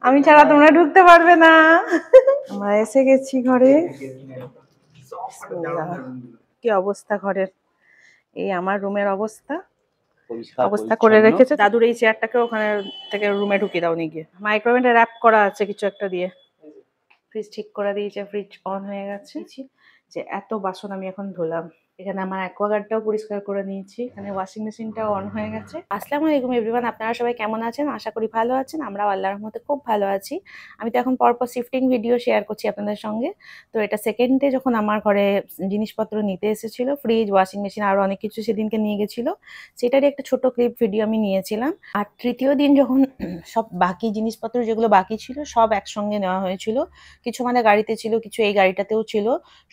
আমি ছাড়া তোমরা ঢুকতে পারবে না। আমরা এসে গেছি ঘরে। কি অবস্থা ঘরের, এই আমার রুমের অবস্থা অবস্থা করে রেখেছে। দাদুর এই চেয়ারটাকে ওখানে থেকে রুমে ঢুকিয়ে দাও নিয়ে গিয়ে। মাইক্রোওয়েভে র‍্যাপ করা আছে কিছু একটা দিয়ে। ফ্রিজ ঠিক করে দিয়েছে, ফ্রিজ অন হয়ে গেছে। যে এত বাসন আমি এখন ধুলাম। এখানে আমার অ্যাকোয়াগার্ডটাও পরিষ্কার করে নিয়েছি। এখানে ওয়াশিং মেশিনটাও অন হয়ে গেছে। আসসালামু আলাইকুম এভরিওয়ান, আপনারা সবাই কেমন আছেন? আশা করি ভালো আছেন। আমরাও আল্লাহর রহমতে খুব ভালো আছি। আমি তো এখন পরপর শিফটিং ভিডিও শেয়ার করছি আপনাদের সঙ্গে। তো এটা সেকেন্ড ডে যখন আমার ঘরে জিনিসপত্র নিতে এসেছিল, ফ্রিজ, ওয়াশিং মেশিন আরও অনেক কিছু সেদিনকে নিয়ে গেছিলো, সেটারই একটা ছোট ক্লিপ ভিডিও আমি নিয়েছিলাম। আর তৃতীয় দিন যখন সব বাকি জিনিসপত্র যেগুলো বাকি ছিল সব একসঙ্গে নেওয়া হয়েছিল। কিছু মানে গাড়িতে ছিল, কিছু এই গাড়িটাতেও ছিল।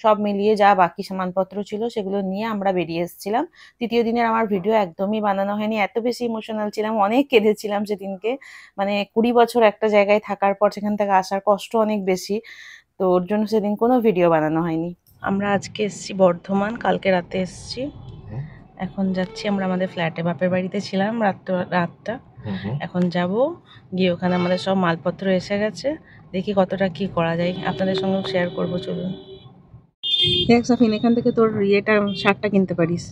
সব মিলিয়ে যা বাকি সামানপত্র ছিল সেগুলো নিয়ে আমরা বেরিয়ে এসেছিলাম। তৃতীয় দিনের আমার ভিডিও একদমই বানানো হয়নি, এত বেশি ইমোশনাল ছিলাম, অনেক কেঁদেছিলাম সেদিনকে। মানে 20 বছর একটা জায়গায় থাকার পর সেখান থেকে আসার কষ্ট অনেক বেশি, তো ওর জন্য সেদিন কোনো ভিডিও বানানো হয়নি। আমরা আজকে এসেছি বর্ধমান, কালকে রাতে এসেছি। এখন যাচ্ছি আমরা আমাদের ফ্ল্যাটে, বাপের বাড়িতে ছিলাম রাতটা। এখন যাব গিয়ে ওখানে আমাদের সব মালপত্র এসে গেছে, দেখি কতটা কি করা যায়, আপনাদের সঙ্গেও শেয়ার করবো। চলুন। দেখ সাফিন, এখান থেকে তোর ইয়েটা শার্টটা কিনতে পারিস,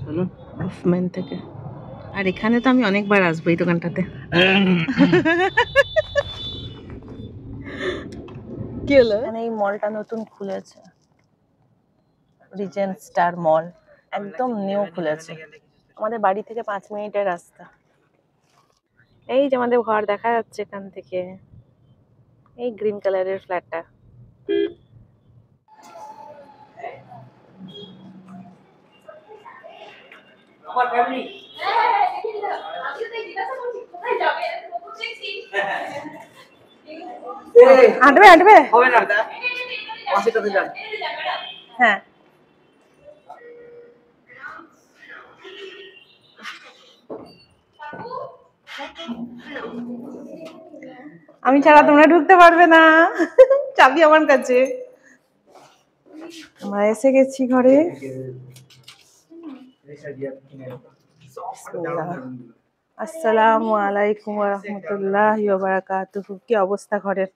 চলুন, অফম্যান থেকে। আর এখানে তো আমি অনেকবার আসবো এই দোকানটাতে। কি হলো? এখানে এই মলটা নতুন খুলেছে, রিজেন্ট স্টার মল, একদম নিউ খুলেছে। আমাদের বাড়ি থেকে 5 মিনিটের রাস্তা। এই যে আমাদের ঘর দেখা যাচ্ছে এখান থেকে, এই গ্রিন কালারের ফ্ল্যাটটা। হাঁটবে হাঁটবে হবে না, হ্যাঁ। আমি ছাড়া তোমরা ঢুকতে পারবে না, চাবি আমার কাছে। আমরা এসে গেছি ঘরে। আসসালামু আলাইকুম ওয়া রাহমাতুল্লাহি ওয়া বারাকাতুহু। কি অবস্থা ঘরের,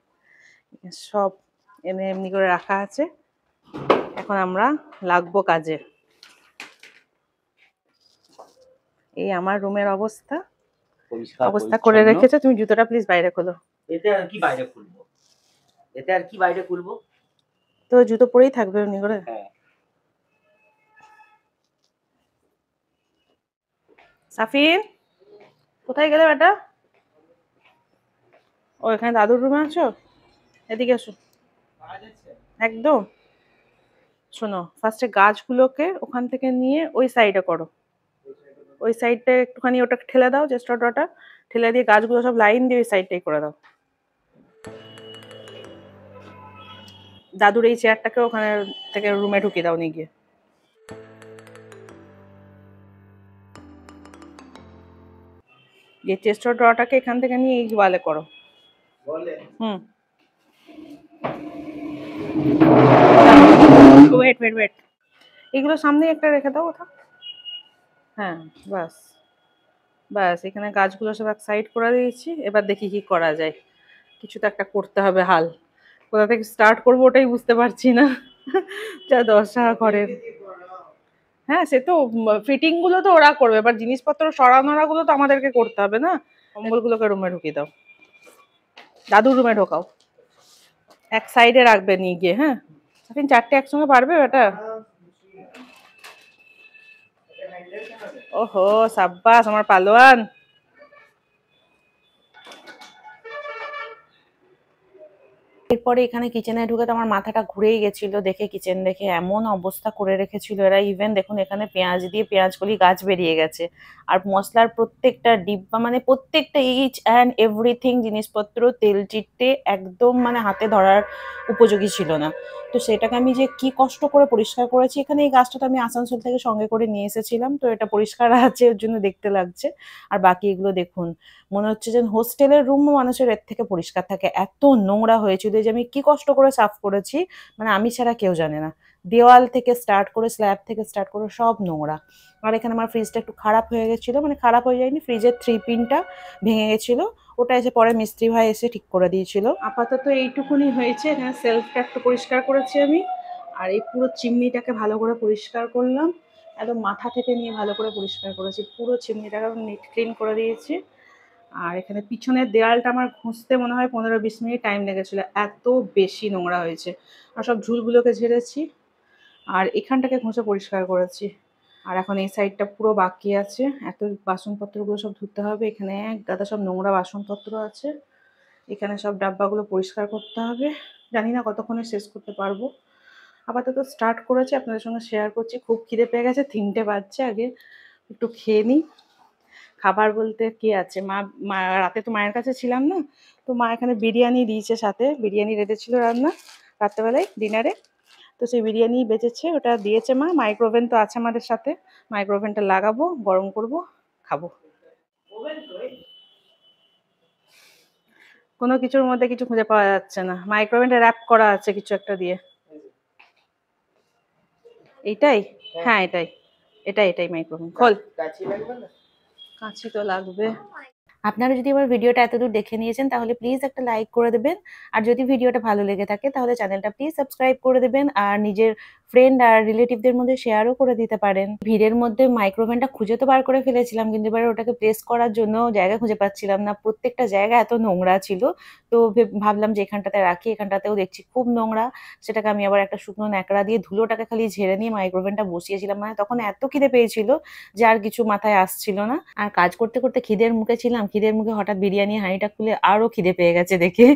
সব এমনি এমনি করে রাখা আছে। এখন আমরা লাগবো কাজে। এই আমার রুমের অবস্থা অবস্থা করে রেখেছে। তুমি জুতোটা প্লিজ বাইরে খোলো। এটা আর কি বাইরে খুলবো, এটা আর কি বাইরে খুলবো, তো জুতো পরেই থাকবে এমনি করে। হ্যাঁ। সাফিন, কোথায় গেলে বেটা? ও এখানে দাদুর রুমে আছো, এদিকে এসো একদম। শোনো, ফার্স্টে গাছগুলোকে ওখান থেকে নিয়ে ওই সাইডে করো, ওই সাইডটা একটুখানি ওটা ঠেলে দাও, জাস্ট ওটা ঠেলে দিয়ে গাছগুলো সব লাইন দিয়ে ওই সাইডটাই করে দাও। দাদুর এই চেয়ারটাকে ওখানে থেকে রুমে ঢুকিয়ে দাও নিয়ে গিয়ে। এই চেস্টার ড্রটাকে এখান থেকে নিয়ে এই ওয়ালে করো। ওয়েট ওয়েট ওয়েট, এগুলো সামনে একটা রেখে দাও ওটা। হ্যাঁ, বাস বাস, এখানে গাছগুলো সব এক সাইড করে দিয়েছি। এবার দেখি কি করা যায়, কিছু তো একটা করতে হবে। হাল কোথা থেকে স্টার্ট করবো ওটাই বুঝতে পারছি না। যা দশা ঘরের। হ্যাঁ, সে তো ফিটিং গুলো তো ওরা করবে, এবার জিনিসপত্র সরানোরা গুলো তো আমাদেরকে করতে হবে না। কম্বলগুলোকে রুমে ঢুকিয়ে দাও, দাদুর রুমে ঢোকাও, এক সাইডে রাখবে নিয়ে গিয়ে। হ্যাঁ এখন 4টে একসঙ্গে পারবে বেটা? ওহো সাব্বাস আমার পালোয়ান। এরপরে এখানে কিচেনে ঢুকে তো আমার মাথাটা ঘুরেই গেছিল দেখে, কিচেন দেখে এমন অবস্থা করে রেখেছিল এরা। ইভেন দেখুন এখানে পেঁয়াজ দিয়ে পেঁয়াজকলি গাছ বেরিয়ে গেছে। আর মশলার প্রত্যেকটা ডিব্বা, মানে প্রত্যেকটা ইচ অ্যান্ড এভরিথিং জিনিসপত্র তেল চিটে একদম, মানে হাতে ধরার উপযোগী ছিল না। তো সেটাকে আমি যে কি কষ্ট করে পরিষ্কার করেছি। এখানে এই গাছটা তো আমি আসানসোল থেকে সঙ্গে করে নিয়ে এসেছিলাম, তো এটা পরিষ্কার আছে ওর জন্য দেখতে লাগছে। আর বাকি এগুলো দেখুন, মনে হচ্ছে যে হোস্টেলের রুমও মানুষের এর থেকে পরিষ্কার থাকে, এত নোংরা হয়েছিল যে আমি কি কষ্ট করে সাফ করেছি, মানে আমি ছাড়া কেউ জানে না। দেওয়াল থেকে স্টার্ট করে স্ল্যাব থেকে স্টার্ট করে সব নোংরা। আর এখানে আমার ফ্রিজটা একটু খারাপ হয়ে গেছিলো, মানে খারাপ হয়ে যায়নি, ফ্রিজের 3 পিনটা ভেঙে গেছিলো, ওটা এসে পরে মিস্ত্রি ভাই এসে ঠিক করে দিয়েছিল। আপাতত এইটুকুনি হয়েছে। এখানে সেলফটা একটু পরিষ্কার করেছি আমি, আর এই পুরো চিমনিটাকে ভালো করে পরিষ্কার করলাম, একদম মাথা থেকে নিয়ে ভালো করে পরিষ্কার করেছি, পুরো চিমনিটাকে নিট ক্লিন করে দিয়েছি। আর এখানে পিছনের দেওয়ালটা আমার ঘষতে মনে হয় 15-20 মিনিট টাইম লেগেছিলো, এত বেশি নোংরা হয়েছে। আর সব ঝুলগুলোকে ঝেড়েছি, আর এখানটাকে ঘষে পরিষ্কার করেছি। আর এখন এই সাইডটা পুরো বাকি আছে, এত বাসনপত্রগুলো সব ধুতে হবে। এখানে এক গাদা সব নোংরা বাসনপত্র আছে, এখানে সব ডাব্বাগুলো পরিষ্কার করতে হবে। জানি না কতক্ষণে শেষ করতে পারবো। আপাতত স্টার্ট করেছি, আপনাদের সঙ্গে শেয়ার করছি। খুব খিদে পেয়ে গেছে, 3টে বাজছে, আগে একটু খেয়ে নিই। খাবার বলতে কি আছে, মা রাতে তো মায়ের কাছে ছিলাম না, তো মা এখানে বিরিয়ানি দিয়েছে, সাথে বিরিয়ানি রেঁধেছিল রান্না রাত্রেবেলায় ডিনারে, তো সেই বিরিয়ানি বেঁচেছে, ওটা দিয়েছে মা। মাইক্রোওভেন তো আছে আমাদের সাথে, মাইক্রোওভেনটা লাগাবো, গরম করব, খাবো। কোনো কিছুর মধ্যে কিছু খুঁজে পাওয়া যাচ্ছে না, মাইক্রোওভেনটা র্যাপ করা আছে কিছু একটা দিয়ে। এইটাই? হ্যাঁ এটাই, এটাই মাইক্রোওভেন। খোল। কাঁচি তো লাগবে। আপনারা যদি আমার ভিডিওটা এতদূর দেখে নিয়েছেন তাহলে প্লিজ একটা লাইক করে দেবেন, আর যদি ভিডিওটা ভালো লেগে থাকে তাহলে চ্যানেলটা প্লিজ সাবস্ক্রাইব করে দেবেন, আর নিজের ফ্রেন্ড আর রিলেটিভদের মধ্যে শেয়ারও করে দিতে পারেন। ভিড়ের মধ্যে মাইক্রোওভেনটা খুঁজে তো বার করে ফেলেছিলাম, কিন্তু এবার ওটাকে প্লেস করার জন্য জায়গা খুঁজে পাচ্ছিলাম না, প্রত্যেকটা জায়গা এত নোংরা ছিল। তো ভাবলাম যে এখানটাতে রাখি, এখানটাতেও দেখছি খুব নোংরা। সেটাকে আমি আবার একটা শুকনো ন্যাকড়া দিয়ে ধুলোটাকে খালি ঝেড়ে নিয়ে মাইক্রোওভেনটা বসিয়েছিলাম। মানে তখন এত খিদে পেয়েছিল যে আর কিছু মাথায় আসছিল না। আর কাজ করতে করতে খিদের মুখে ছিলাম, খিদের মুখে হঠাৎ বিরিয়ানি হাঁড়িটা খুলে আরো খিদে পেয়ে গেছে দেখে।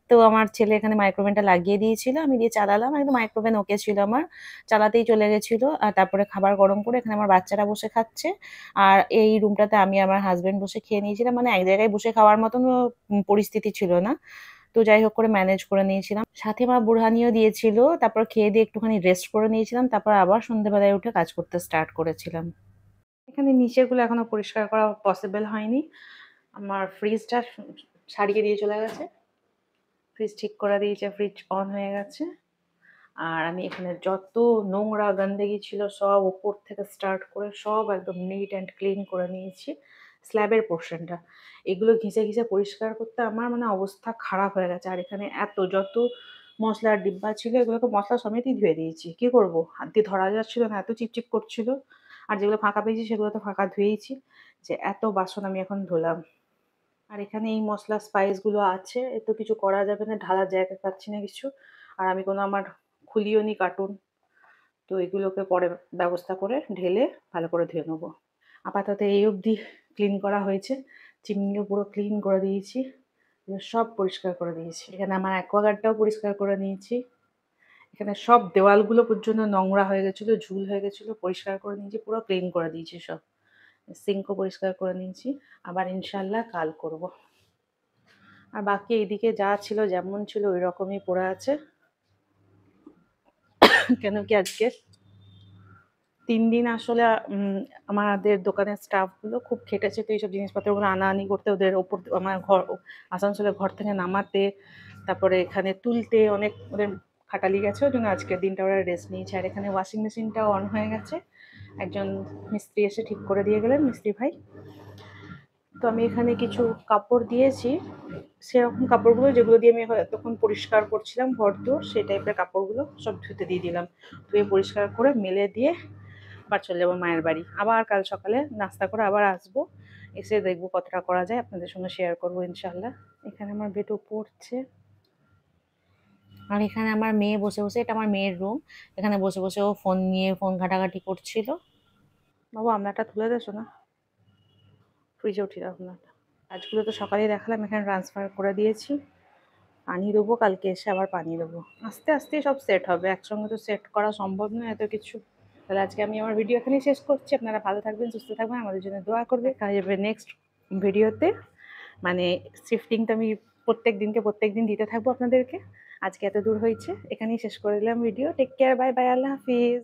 তো আমার ছেলে এখানে মাইক্রোওভেনটা লাগিয়ে দিয়েছিল, আমি দিয়ে চালালাম, একদম মাইক্রোওভেন ওকে ছিল আমার, চালাতেই চলে গেছিল। আর তারপরে খাবার গরম করে এখানে আমার বাচ্চারা বসে খাচ্ছে, আর এই রুমটাতে আমি আমার হাজবেন্ড বসে খেয়ে নিয়েছিলাম। মানে এক জায়গায় বসে খাওয়ার মতন পরিস্থিতি ছিল না, তো যাই হোক করে ম্যানেজ করে নিয়েছিলাম। সাথে আমার বুড়হানিও দিয়েছিল, তারপর খেয়ে দিয়ে একটুখানি রেস্ট করে নিয়েছিলাম, তারপর আবার সন্ধ্যেবেলায় উঠে কাজ করতে স্টার্ট করেছিলাম। এখানে নিচেরগুলো এখনো পরিষ্কার করা পসিবল হয়নি। আমার ফ্রিজটা সারিয়ে দিয়ে চলে গেছে, ফ্রিজ ঠিক করে দিয়েছে, ফ্রিজ অন হয়ে গেছে। আর আমি এখানে যত নোংরা গন্দেগি ছিল সব উপর থেকে স্টার্ট করে সব একদম নিট অ্যান্ড ক্লিন করে নিয়েছি। স্ল্যাবের পোর্শনটা, এগুলো ঘিসে ঘিসে পরিষ্কার করতে আমার মানে অবস্থা খারাপ হয়ে গেছে। আর এখানে যত মশলার ডিব্বা ছিল এগুলোকে মশলা সমেতই ধুয়ে দিয়েছি। কি করব, হাত দিয়ে ধরা যাচ্ছিল না, এত চিপচিপ করছিল। আর যেগুলো ফাঁকা পেয়েছি সেগুলো তো ফাঁকা ধুয়েইছি, যে এত বাসন আমি এখন ধুলাম। আর এখানে এই মশলা স্পাইসগুলো আছে, এ তো কিছু করা যাবে না, ঢালার জায়গা পাচ্ছি না কিছু। আর আমি কোনো আমার খুলিও নি কার্টুন, তো এগুলোকে পরে ব্যবস্থা করে ঢেলে ভালো করে ধুয়ে নেবো। আপাতত এই অবধি ক্লিন করা হয়েছে, চিমনিও পুরো ক্লিন করে দিয়েছি, সব পরিষ্কার করে দিয়েছি। এখানে আমার অ্যাকোয়াগার্ডটাও পরিষ্কার করে নিয়েছি। এখানে সব দেওয়ালগুলো পর্যন্ত নোংরা হয়ে গেছিলো, ঝুল হয়ে গেছিলো, পরিষ্কার করে নিয়েছি, পুরো ক্লিন করে দিয়েছি সব। সিঙ্কও পরিষ্কার করে নিয়েছি, আবার ইনশাল্লাহ কাল করব। আর বাকি এইদিকে যা ছিল যেমন ছিল ওই রকমই পড়ে আছে। কেন কি আজকে 3 দিন আসলে আমাদের দোকানের স্টাফগুলো খুব খেটেছে, তো এইসব জিনিসপত্রগুলো আনাআনি করতে, ওদের ওপর আমার ঘর আসানসোলে ঘর থেকে নামাতে, তারপরে এখানে তুলতে অনেক ওদের খাটালি গেছে, ওই জন্য আজকের দিনটা ওরা রেস্ট নিয়েছে। আর এখানে ওয়াশিং মেশিনটাও অন হয়ে গেছে, একজন মিস্ত্রি এসে ঠিক করে দিয়ে গেলেন, মিস্ত্রি ভাই। তো আমি এখানে কিছু কাপড় দিয়েছি, সেরকম কাপড়গুলো যেগুলো দিয়ে আমি তখন পরিষ্কার করছিলাম ঘর দোর, সেই টাইপের কাপড়গুলো সব ধুতে দিয়ে দিলাম। ধুয়ে পরিষ্কার করে মেলে দিয়ে আবার চলে যাবো মায়ের বাড়ি। আবার কাল সকালে নাস্তা করে আবার আসবো, এসে দেখবো কতটা করা যায়, আপনাদের সঙ্গে শেয়ার করবো ইনশাল্লাহ। এখানে আমার বেটু পড়ছে, আর এখানে আমার মেয়ে বসে বসে, এটা আমার মেয়ের রুম, এখানে বসে বসে ও ফোন নিয়ে ফোন ঘাটাঘাটি করছিল। বাবু আমলাটা তুলে দেছো না, ফ্রিজে উঠিয়ে দাও আপনারটা। কাজগুলো তো সকালেই দেখালাম, এখানে ট্রান্সফার করে দিয়েছি, পানি দেবো, কালকে এসে আবার পানি দেবো। আস্তে আস্তে সব সেট হবে, একসঙ্গে তো সেট করা সম্ভব নয় এত কিছু। তাহলে আজকে আমি আমার ভিডিও এখানেই শেষ করছি। আপনারা ভালো থাকবেন, সুস্থ থাকবেন, আমাদের জন্য দোয়া করবে। দেখা যাবে নেক্সট ভিডিওতে। মানে শিফটিং তো আমি প্রত্যেক দিন দিতে থাকবো আপনাদেরকে। আজকে এত দূর হয়েছে, এখানেই শেষ করে দিলাম video. Take care, bye bye, আল্লাহ হাফিজ।